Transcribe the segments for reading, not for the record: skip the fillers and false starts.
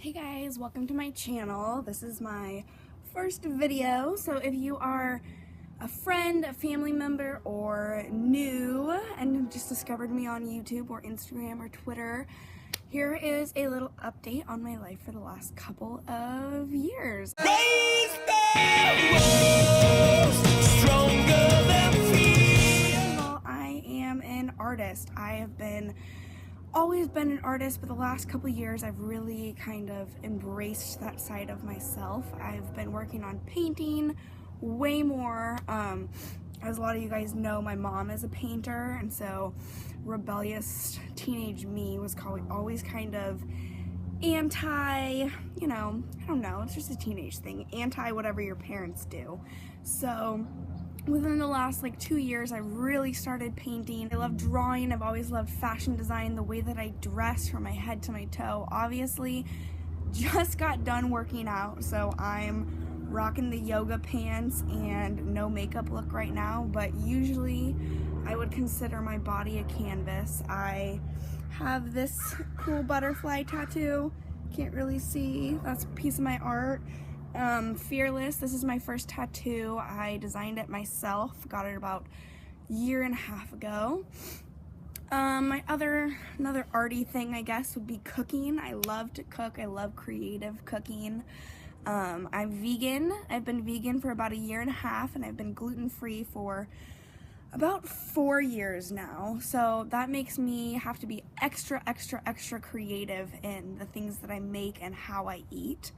Hey guys, welcome to my channel. This is my first video, so if you are a friend, a family member, or new and just discovered me on YouTube or Instagram or Twitter, here is a little update on my life for the last couple of years. Well, I am an artist. I have always been an artist, but the last couple of years I've really kind of embraced that side of myself. I've been working on painting way more. As a lot of you guys know, my mom is a painter, and so rebellious teenage me was always kind of anti, I don't know, it's just a teenage thing, anti whatever your parents do. So within the last 2 years, I really started painting. I love drawing. I've always loved fashion design, the way that I dress from my head to my toe. Obviously, just got done working out, so I'm rocking the yoga pants and no makeup look right now, but usually I would consider my body a canvas. I have this cool butterfly tattoo. Can't really see. That's a piece of my art. Fearless, this is my first tattoo. I designed it myself, got it about a year and a half ago. Another arty thing, I guess, would be cooking. I love to cook. I love creative cooking. I'm vegan. I've been vegan for about a year and a half, and I've been gluten-free for about 4 years now. So that makes me have to be extra creative in the things that I make and how I eat.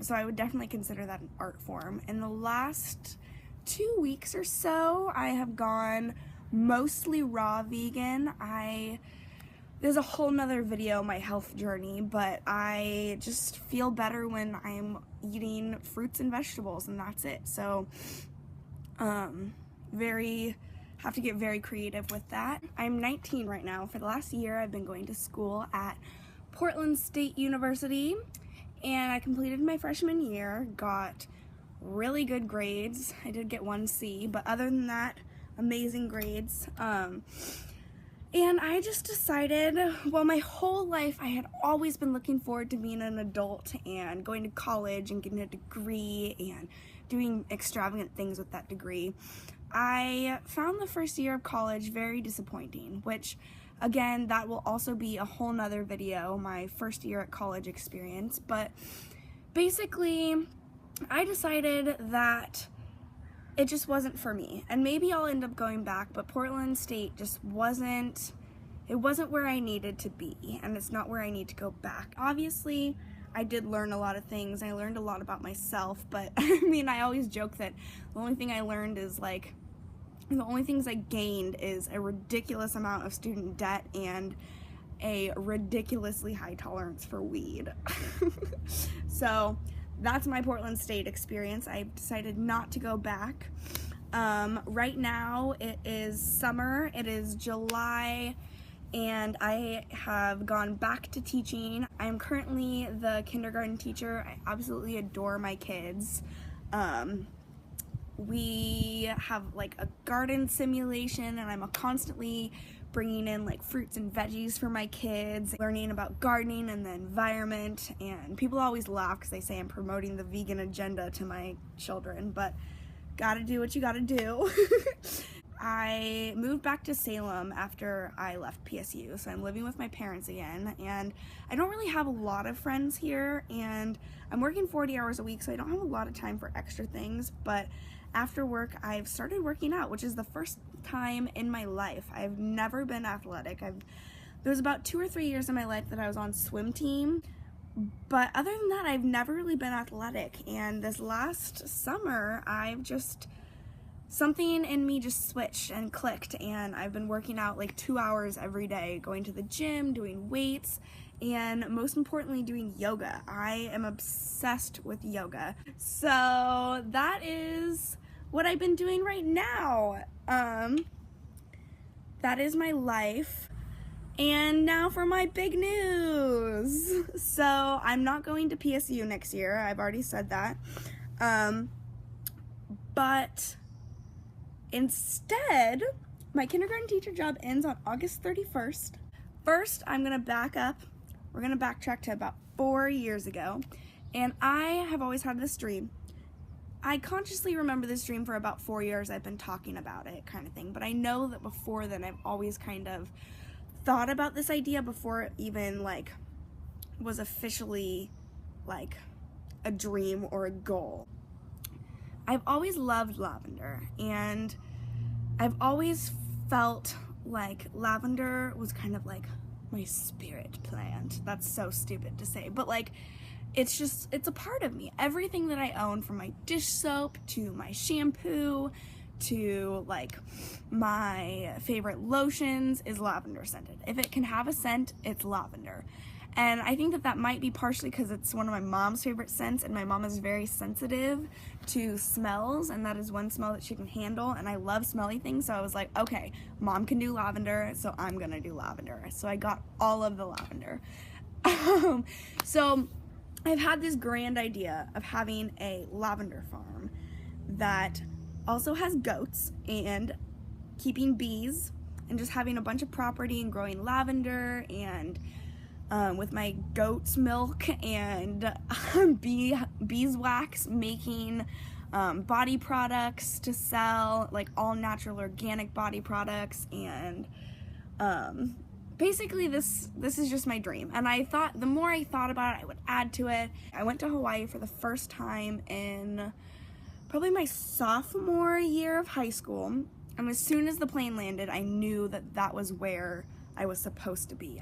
So I would definitely consider that an art form. In the last 2 weeks or so, I have gone mostly raw vegan. There's a whole nother video, my health journey, but I just feel better when I'm eating fruits and vegetables, and that's it. So, have to get very creative with that. I'm 19 right now. For the last year, I've been going to school at Portland State University, and I completed my freshman year, got really good grades. I did get 1 C, but other than that, amazing grades. And I just decided, well, my whole life I had always been looking forward to being an adult and going to college and getting a degree and doing extravagant things with that degree. I found the first year of college very disappointing, which, again, that will also be a whole nother video, my first year at college experience. But basically, I decided that it just wasn't for me. And maybe I'll end up going back, but Portland State just wasn't where I needed to be, and it's not where I need to go back. Obviously, I did learn a lot of things. I learned a lot about myself, but I always joke that the only thing I learned is the only things I gained is a ridiculous amount of student debt and a ridiculously high tolerance for weed. So that's my Portland State experience. I decided not to go back. Right now it is summer, it is July, and I have gone back to teaching. I'm currently the kindergarten teacher. I absolutely adore my kids. We have a garden simulation, and I'm constantly bringing in fruits and veggies for my kids, learning about gardening and the environment, and people always laugh because they say I'm promoting the vegan agenda to my children, but gotta do what you gotta do. I moved back to Salem after I left PSU, so I'm living with my parents again, and I don't really have a lot of friends here, and I'm working 40 hours a week, so I don't have a lot of time for extra things. But after work, I've started working out, which is the first time in my life. I've never been athletic. There was about 2 or 3 years in my life that I was on swim team, but other than that, I've never really been athletic. And this last summer, something in me just switched and clicked, and I've been working out 2 hours every day, going to the gym, doing weights, and most importantly, doing yoga. I am obsessed with yoga. So that is what I've been doing right now. That is my life. And now for my big news. So I'm not going to PSU next year. I've already said that. But instead, my kindergarten teacher job ends on August 31st. First, I'm gonna back up. We're gonna backtrack to about 4 years ago, and I have always had this dream. I consciously remember this dream for about 4 years. I've been talking about it, kind of thing, but I know that before then I've always kind of thought about this idea before it even like was officially like a dream or a goal. I've always loved lavender, and I've always felt like lavender was kind of like my spirit plant. That's so stupid to say, but like it's a part of me. Everything that I own, from my dish soap to my shampoo to like my favorite lotions, is lavender scented. If it can have a scent, it's lavender. And I think that might be partially because it's one of my mom's favorite scents, and my mom is very sensitive to smells, and that is one smell that she can handle, and I love smelly things, so I was like, okay, mom can do lavender, so I'm gonna do lavender. So I got all of the lavender. So I've had this grand idea of having a lavender farm that also has goats and keeping bees and just having a bunch of property and growing lavender, and with my goat's milk and beeswax, making body products to sell, like all natural organic body products. And basically this is just my dream. And I thought, the more I thought about it, I would add to it. I went to Hawaii for the first time in probably my sophomore year of high school, and as soon as the plane landed, I knew that that was where I was supposed to be.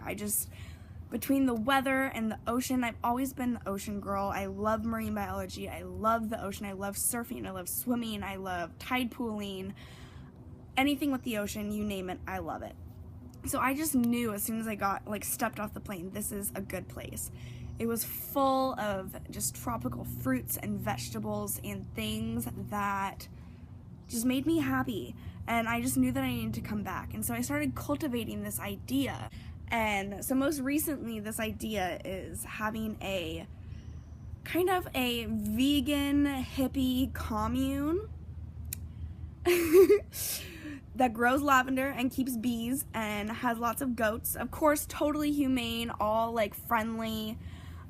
Between the weather and the ocean, I've always been the ocean girl. I love marine biology. I love the ocean. I love surfing. I love swimming. I love tide pooling. Anything with the ocean, you name it, I love it. So I just knew as soon as I stepped off the plane, this is a good place. It was full of just tropical fruits and vegetables and things that just made me happy. And I just knew that I needed to come back. And so I started cultivating this idea. And so most recently, this idea is having a kind of a vegan hippie commune that grows lavender and keeps bees and has lots of goats. Of course, totally humane, all like friendly,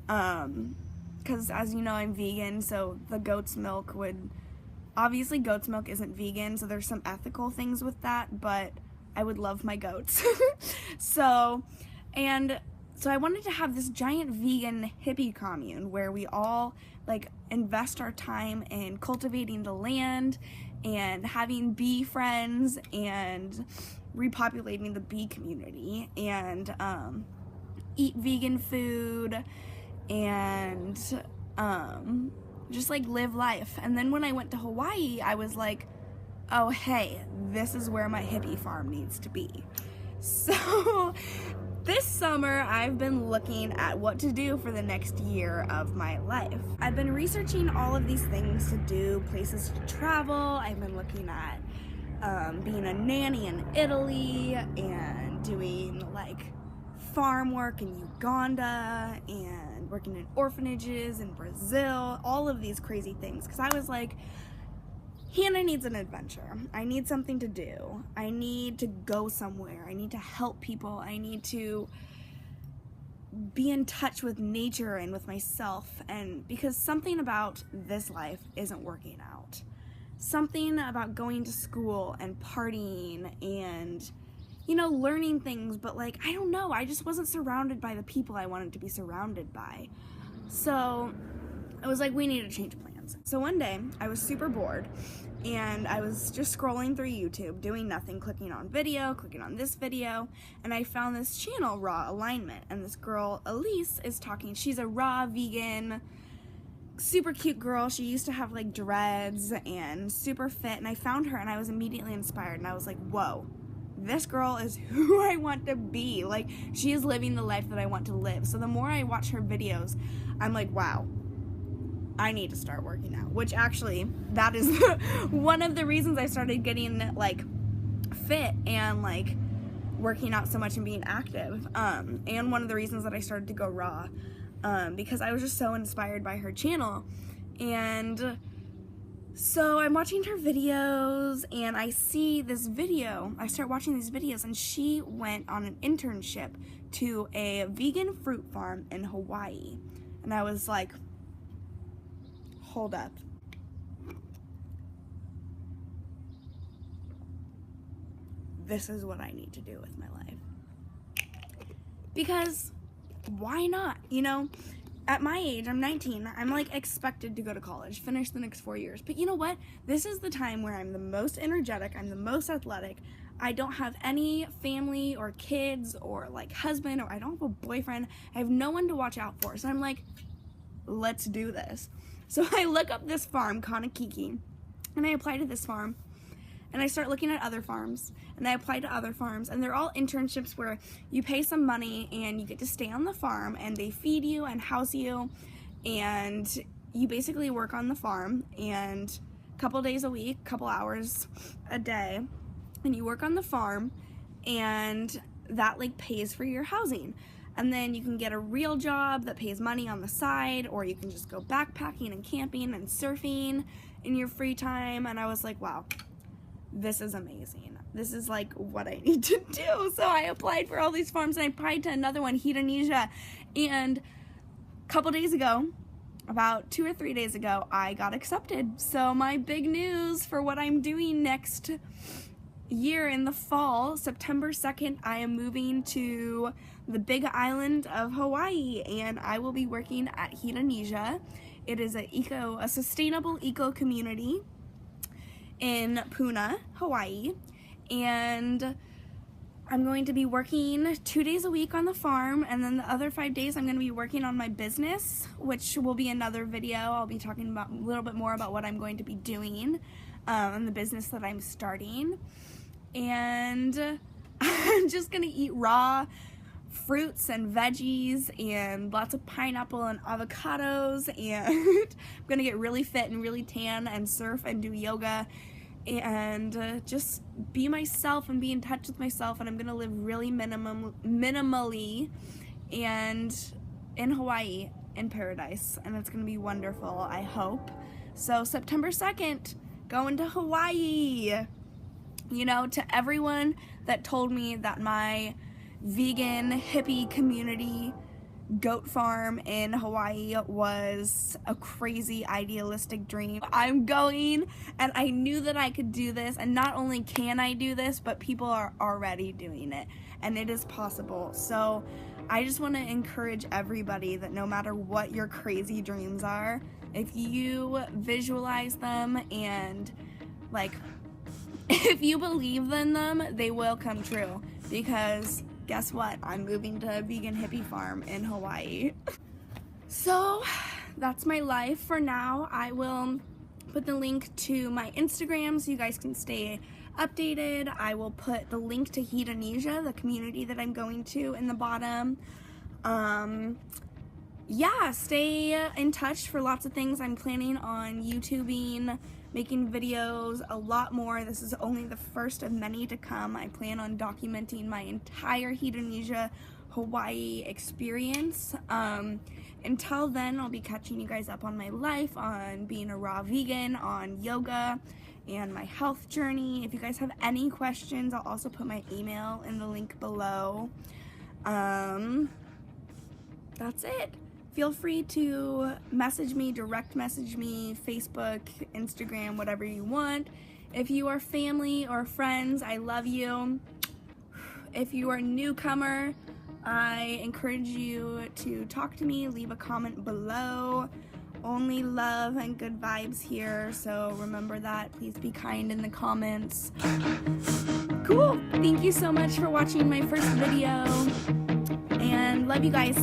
because as you know, I'm vegan, so the goat's milk obviously goat's milk isn't vegan, so there's some ethical things with that, but I would love my goats. So I wanted to have this giant vegan hippie commune where we all like invest our time in cultivating the land and having bee friends and repopulating the bee community, and eat vegan food and just like live life. And then when I went to Hawaii, I was like, oh hey, this is where my hippie farm needs to be. So this summer I've been looking at what to do for the next year of my life. I've been researching all of these things to do, places to travel. I've been looking at being a nanny in Italy and doing like farm work in Uganda and working in orphanages in Brazil, all of these crazy things, because I was like, Hannah needs an adventure. I need something to do. I need to go somewhere. I need to help people. I need to be in touch with nature and with myself, and because something about this life isn't working out. Something about going to school and partying and, you know, learning things, but like, I don't know, I just wasn't surrounded by the people I wanted to be surrounded by. So I was like, we need to change plans. So one day I was super bored and I was just scrolling through YouTube, doing nothing, clicking on video, clicking on this video, and I found this channel, Raw Alignment, and this girl, Elise, is talking. She's a raw vegan, super cute girl. She used to have like dreads and super fit, and I found her and I was immediately inspired, and I was like, whoa, this girl is who I want to be. Like, she is living the life that I want to live. So the more I watch her videos, I'm like, wow, I need to start working out, which actually, that is one of the reasons I started getting like fit and like working out so much and being active, and one of the reasons that I started to go raw, because I was just so inspired by her channel. And So I'm watching her videos and I see this video. I start watching these videos and she went on an internship to a vegan fruit farm in Hawaii. And I was like, hold up. This is what I need to do with my life. Because why not? You know, at my age, I'm 19, I'm like expected to go to college, finish the next 4 years. But you know what? This is the time where I'm the most energetic, I'm the most athletic. I don't have any family or kids or like husband, or I don't have a boyfriend. I have no one to watch out for. So I'm like, let's do this. So I look up this farm, Kanakiki, and I apply to this farm. And I start looking at other farms, and I apply to other farms, and they're all internships where you pay some money and you get to stay on the farm, and they feed you and house you, and you basically work on the farm, and a couple days a week, couple hours a day, and you work on the farm, and that like pays for your housing. And then you can get a real job that pays money on the side, or you can just go backpacking and camping and surfing in your free time. And I was like, wow, this is amazing. This is like what I need to do. So I applied for all these farms, and I applied to another one, Hedonesia. And a couple days ago, about 2 or 3 days ago, I got accepted. So my big news for what I'm doing next year in the fall, September 2nd, I am moving to the big island of Hawaii, and I will be working at Hedonesia. It is a sustainable eco community in Puna, Hawaii, and I'm going to be working 2 days a week on the farm, and then the other 5 days I'm going to be working on my business, which will be another video. I'll be talking about a little bit more about what I'm going to be doing and the business that I'm starting. And I'm just going to eat raw fruits and veggies and lots of pineapple and avocados, and I'm going to get really fit and really tan and surf and do yoga and just be myself and be in touch with myself. And I'm going to live really minimally and in Hawaii in paradise, and it's going to be wonderful, I hope. So September 2nd, going to Hawaii. You know, to everyone that told me that my vegan hippie community goat farm in Hawaii was a crazy idealistic dream, I'm going, and I knew that I could do this. And not only can I do this, but people are already doing it, and it is possible. So I just want to encourage everybody that no matter what your crazy dreams are, if you visualize them and like if you believe in them, they will come true. Because guess what? I'm moving to a vegan hippie farm in Hawaii. So that's my life for now. I will put the link to my Instagram so you guys can stay updated. I will put the link to Hedonesia, the community that I'm going to, in the bottom. Yeah, stay in touch for lots of things. I'm planning on YouTubing, making videos, a lot more. This is only the first of many to come. I plan on documenting my entire Hedonesia, Hawaii experience. Until then, I'll be catching you guys up on my life, on being a raw vegan, on yoga, and my health journey. If you guys have any questions, I'll also put my email in the link below. That's it. Feel free to message me, direct message me, Facebook, Instagram, whatever you want. If you are family or friends, I love you. If you are a newcomer, I encourage you to talk to me, leave a comment below. Only love and good vibes here, so remember that. Please be kind in the comments. Cool. Thank you so much for watching my first video, and love you guys.